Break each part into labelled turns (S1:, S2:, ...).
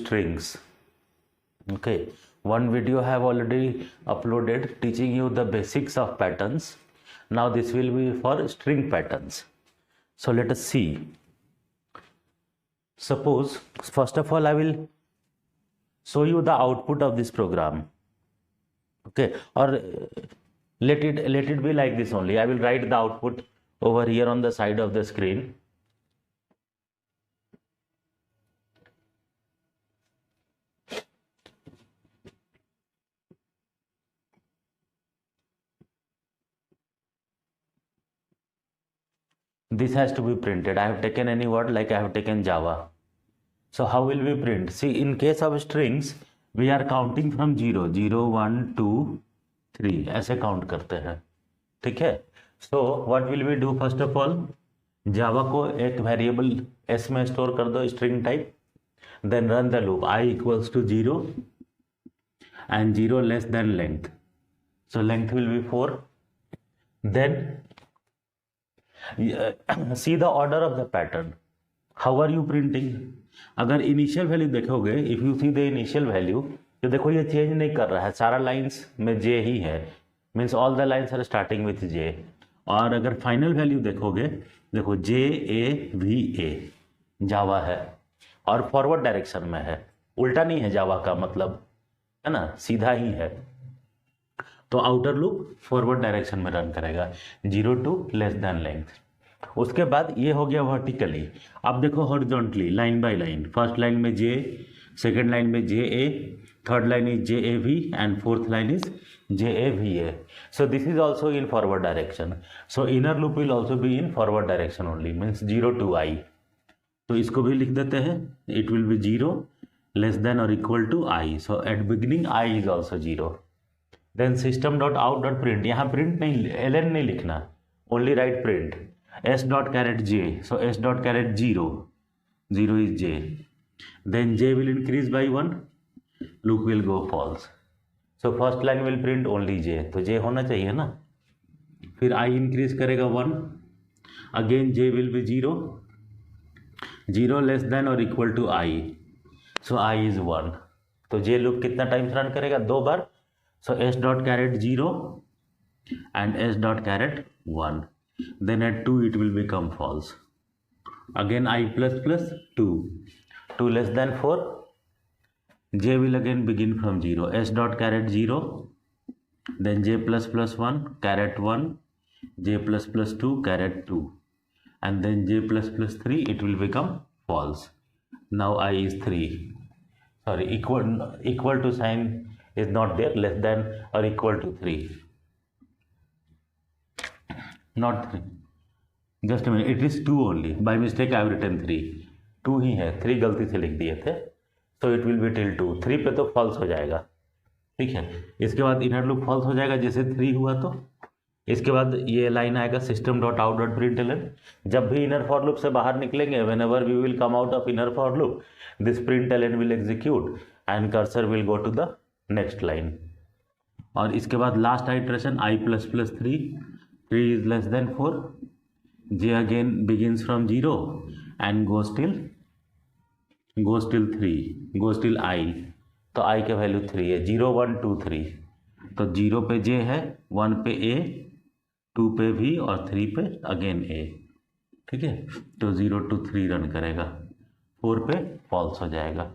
S1: strings. Okay, one video I have already uploaded teaching you the basics of patterns. Now this will be for string patterns. So let us see. Suppose first of all I will show you the output of this program. Okay, or let it be like this only. I will write the output over here on the side of the screen. This has to be printed. I have taken any word, like I have taken Java. So how will we print? See, in case of strings we are counting from 0, 0, 1, 2, 3 ऐसे count करते हैं. ठीक है. So what will we do? First of all, जावा को एक variable s में store कर दो, string type. Then run the loop. I equals to 0 and 0 less than length. So length will be 4. Then see the order of the pattern. How are you printing? अगर initial value देखोगे, if you see the initial value, तो देखो ये change नहीं कर रहा है, सारा लाइंस में जे ही है, means all the lines are starting with J. और अगर फाइनल वैल्यू देखोगे, देखो जे ए वी ए जावा है और फॉरवर्ड डायरेक्शन में है, उल्टा नहीं है जावा का मतलब, है ना, सीधा ही है. तो आउटर लूप फॉरवर्ड डायरेक्शन में रन करेगा, 0 to लेस देन लेंथ. उसके बाद ये हो गया वर्टिकली. अब देखो horizontally, line by line. First line में जे, सेकेंड लाइन में J A, third line is J A V and fourth line is J A V A. So this is also in forward direction. So inner loop will also be in forward direction only, means 0 to i. तो इसको भी लिख देते हैं. It will be 0 less than और equal to i. So at beginning i is also 0. Then system dot out dot print. यहाँ print नहीं, ln नहीं लिखना, only write print s dot caret j. So s dot caret 0, 0 is j. Then j will increase by 1, loop will go false. So first line will print only j. तो j होना चाहिए ना. फिर i increase करेगा 1, again j will be 0, 0 less than or equal to i. So i is 1. तो j loop कितना times run करेगा? 2 बार. So s dot caret 0 and s dot caret 1. Then at 2 it will become false. Again I plus plus 2, 2 less than 4, j will again begin from 0. S dot caret 0, then j plus plus 1 caret 1, j plus plus 2 caret 2, and then j plus plus 3, it will become false. Now I is 3, sorry, equal to sign is not there, less than or equal to 3. Not 3, just a minute, it is 2 only. By mistake I have written 3. 2 ही है, 3 गलती से लिख दिए थे. So it will be till 2. 3 पे तो false हो जाएगा. ठीक है. इसके बाद इनर लूप फॉल्स हो जाएगा जैसे 3 हुआ. तो इसके बाद ये लाइन आएगा system dot out dot print L N. जब भी इनर फॉर लूप से बाहर निकलेंगे, whenever we will come out of inner for loop, this print L N will execute and cursor will go to the next line. और इसके बाद last iteration I plus plus 3 is less than 4, j again begins from 0 and goes till 3, goes till i. तो i का value 3 है, 0 1 2 3. तो 0 पे j है, 1 पे a, 2 पे v और 3 पे अगेन a. ठीक है. तो 0 to 3 रन करेगा, 4 पे फॉल्स हो जाएगा.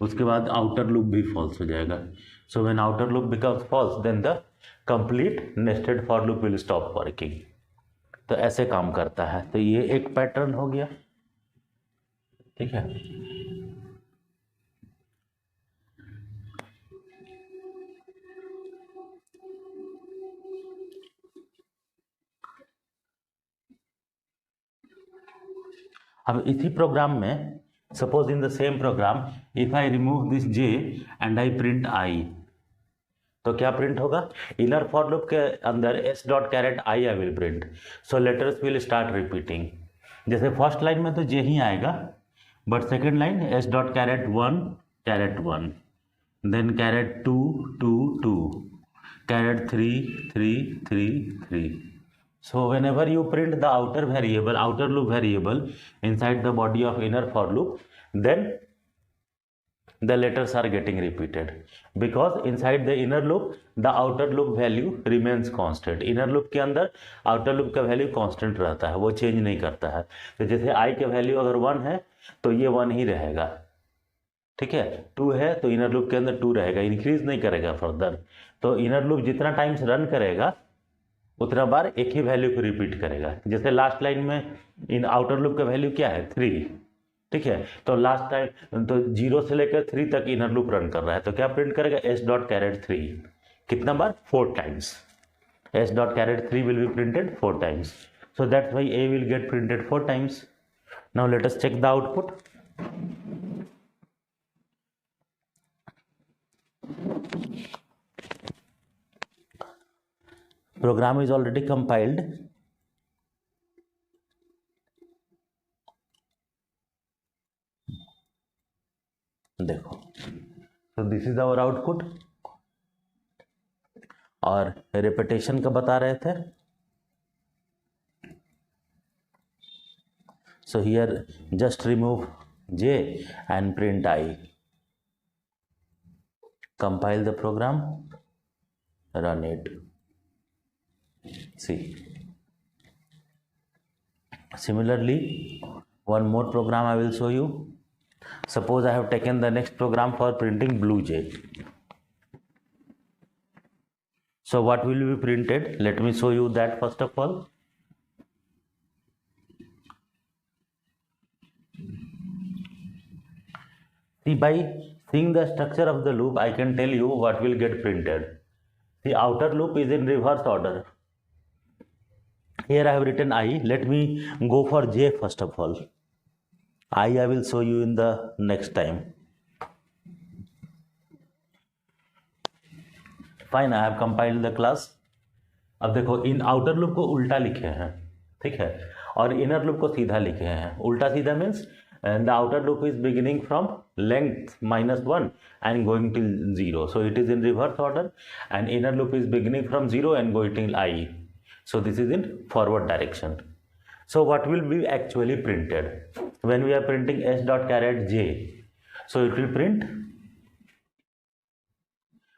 S1: उसके बाद आउटर लूप भी फॉल्स हो जाएगा. So when outer loop becomes false, then the complete nested for loop will stop working. तो ऐसे काम करता है. तो ये एक पैटर्न हो गया. ठीक है. अब इसी प्रोग्राम में, suppose in the same programme, if I remove this j and I print i, तो क्या प्रिंट होगा? इनर फॉर लूप के अंदर s dot caret i I will print. So letters will start repeating. जैसे first line में तो j ही आएगा, but second line s dot caret 1 caret 1, then caret 2 2 2, caret 3 3 3 3. So whenever you print the outer variable, outer loop variable inside the body of inner for loop, then the letters are getting repeated because inside the inner loop the outer loop value remains constant. inner loop के अंदर outer loop का value constant रहता है, वो change नहीं करता है. तो जैसे I के value अगर 1 है तो ये 1 ही रहेगा, ठीक है. 2 है तो इनर लूप के अंदर 2 रहेगा, इंक्रीज नहीं करेगा फर्दर. तो इनर लूप जितना टाइम्स रन करेगा उतना बार एक ही वैल्यू को रिपीट करेगा. जैसे लास्ट लाइन में इन आउटर लूप का वैल्यू क्या है 3, ठीक है. तो लास्ट टाइम तो 0 से लेकर 3 तक इनर लूप रन कर रहा है, तो क्या प्रिंट करेगा s डॉट कैरेट 3. कितना बार 4 times. s dot caret 3 will be printed 4 times. So that's why a will get printed 4 times. Now let us check the output. Program is already compiled. देखो, तो दिस इज आवर आउटपुट. और repetition का बता रहे थे. So here just remove j and print I. Compile the program, run it. See, similarly one more program I will show you. Suppose I have taken the next program for printing blue jay. So what will be printed? Let me show you that first of all. See, by seeing the structure of the loop I can tell you what will get printed. The outer loop is in reverse order. Here I have written I. Let me go for j first of all. I will show you in the next time. Fine, I have compiled the class. अब देखो, इन outer loop को उल्टा लिखे हैं, ठीक है, और inner loop को सीधा लिखे हैं. उल्टा सीधा means the outer loop is beginning from length -1 and going till 0. So it is in reverse order, and inner loop is beginning from 0 and going till I. So this is in forward direction. So what will be actually printed when we are printing s dot caret j? So it will print,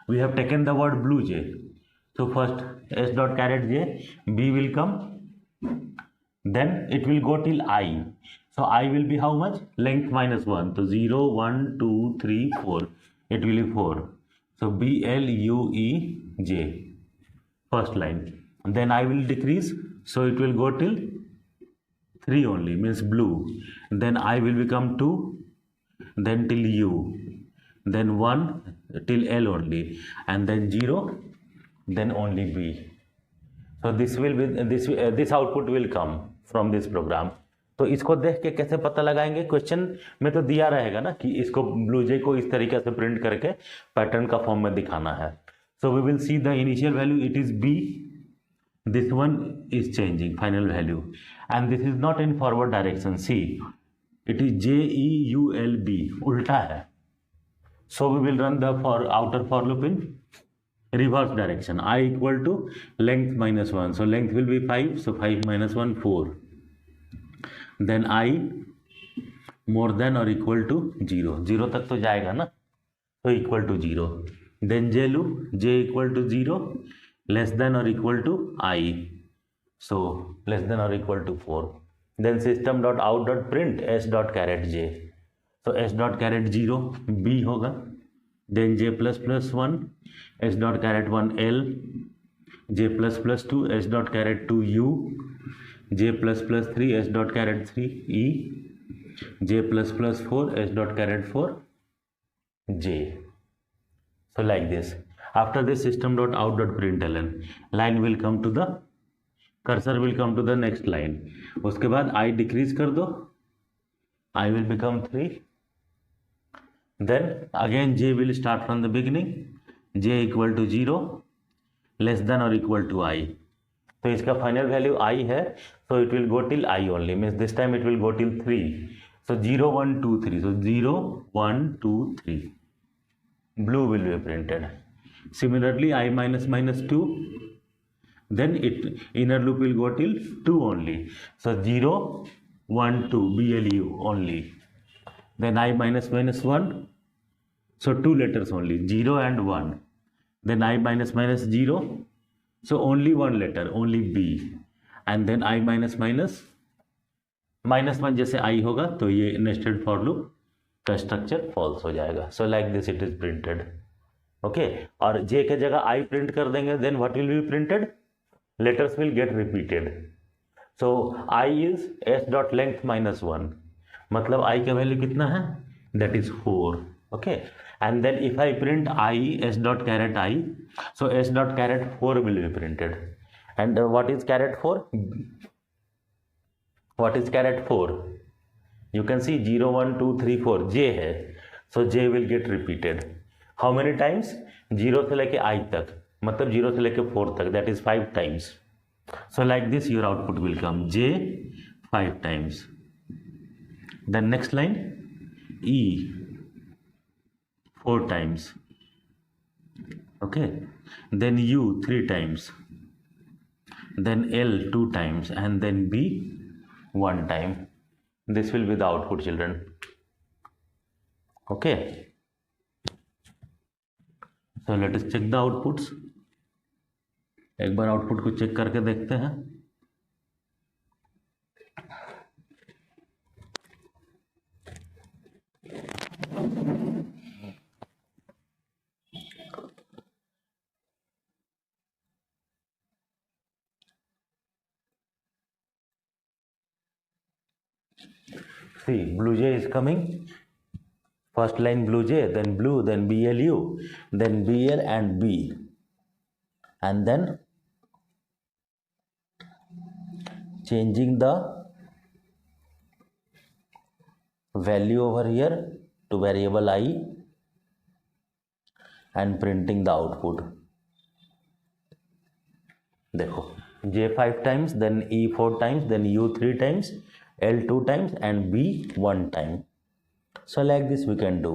S1: we have taken the word blue jay. So first s dot caret j, b will come, then it will go till I. So I will be how much? Length -1. So 0, 1, 2, 3, 4. It will be 4. So B L U E J. First line. And then I will decrease. So it will go till 3 only, means blue. Then I will become 2. Then till U. Then 1 till L only. And then 0. Then only B. So this will be this output will come from this program. तो इसको देख के कैसे पता लगाएंगे? Question में तो दिया रहेगा ना कि इसको ब्लू जे को इस तरीके से प्रिंट करके पैटर्न का फॉर्म में दिखाना है. So we will see the initial value, it is B, this one is changing final value, and this is not in forward direction. See, it is JEULB, उल्टा है. So we will run the outer for loop in reverse direction. I equal to length -1. So length will be 5. So 5 - 1, 4. Then I more than or equal to 0. 0 तक तो जाएगा ना, तो equal to 0. Then j loop, j equal to 0, less than or equal to I. So less than or equal to 4. Then system dot out dot print s dot caret j. So s dot caret 0 b होगा. Then j plus plus 1 s dot caret 1 L, j plus plus 2 s dot caret 2 U, j plus plus 3 s dot caret 3 E, j plus plus 4 s dot caret 4 J. So like this. After this system dot out dot println, line will come to the, cursor will come to the next line. उसके बाद I decrease कर दो, I will become 3. Then again j will start from the beginning, j equal to 0, less than or equal to I. तो इसका final value I है, so it will go till I only, means this time it will go till 3. So 0, 1, 2, 3. So 0, 1, 2, 3. Blue will be printed. Similarly, I minus 2. Then inner loop will go till 2 only. So 0, 1, 2, BLU only. Then I minus 1. So 2 letters only, 0 and 1. Then I minus minus 0. So only one letter, only B. And then I minus minus minus one जैसे I होगा तो ये nested for loop का structure false हो जाएगा. So like this it is printed. Okay, और J के जगह आई प्रिंट कर देंगे, then what will be printed? Letters will get repeated. So I is S dot length minus one, मतलब I का वैल्यू कितना है? That is 4. Okay, and then if I print I S dot carat I, so S dot caret 4 will be printed. And what is caret 4? What is caret 4? You can see 0, 1, 2, 3, 4. J है. So J will get repeated. How many times? 0 से लेके I तक, मतलब 0 से लेके 4 तक. That is 5 times. So like this your output will come. J 5 times. Then next line E 4 times. Okay. Then U 3 times. Then L 2 times, and then B 1 time. This will be the output, children. Okay, so let us check the outputs. एक बार output को check करके देखते हैं. See, blue J is coming. First line blue J, then blue, then BLU, then BL and B, and then changing the value over here to variable I and printing the output. देखो, J 5 times, then E 4 times, then U 3 times, L 2 times, and B 1 time. So like this we can do.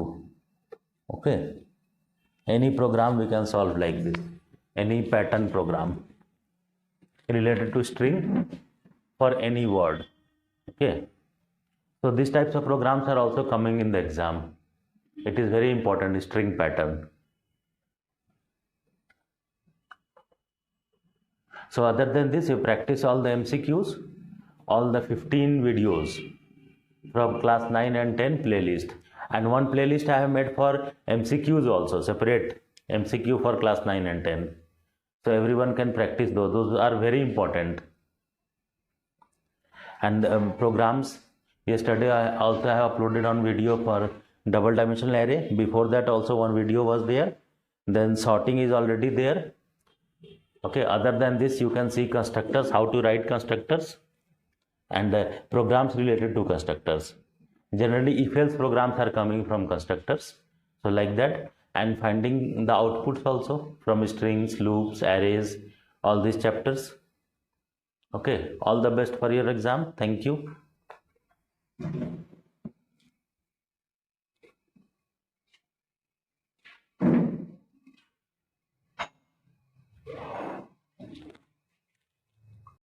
S1: Okay, any program we can solve like this, any pattern program related to string for any word. Okay, so these types of programs are also coming in the exam. It is very important, string pattern. So other than this, you practice all the MCQs, all the 15 videos from class 9 and 10 playlist, and one playlist I have made for MCQs also, separate MCQ for class 9 and 10. So everyone can practice those are very important. And programs, yesterday I also have uploaded on video for double dimensional array. Before that also one video was there. Then sorting is already there. Okay, other than this you can see constructors, how to write constructors, and programs related to constructors. Generally if else programs are coming from constructors, so like that, and finding the outputs also from strings, loops, arrays, all these chapters. Okay, all the best for your exam. Thank you.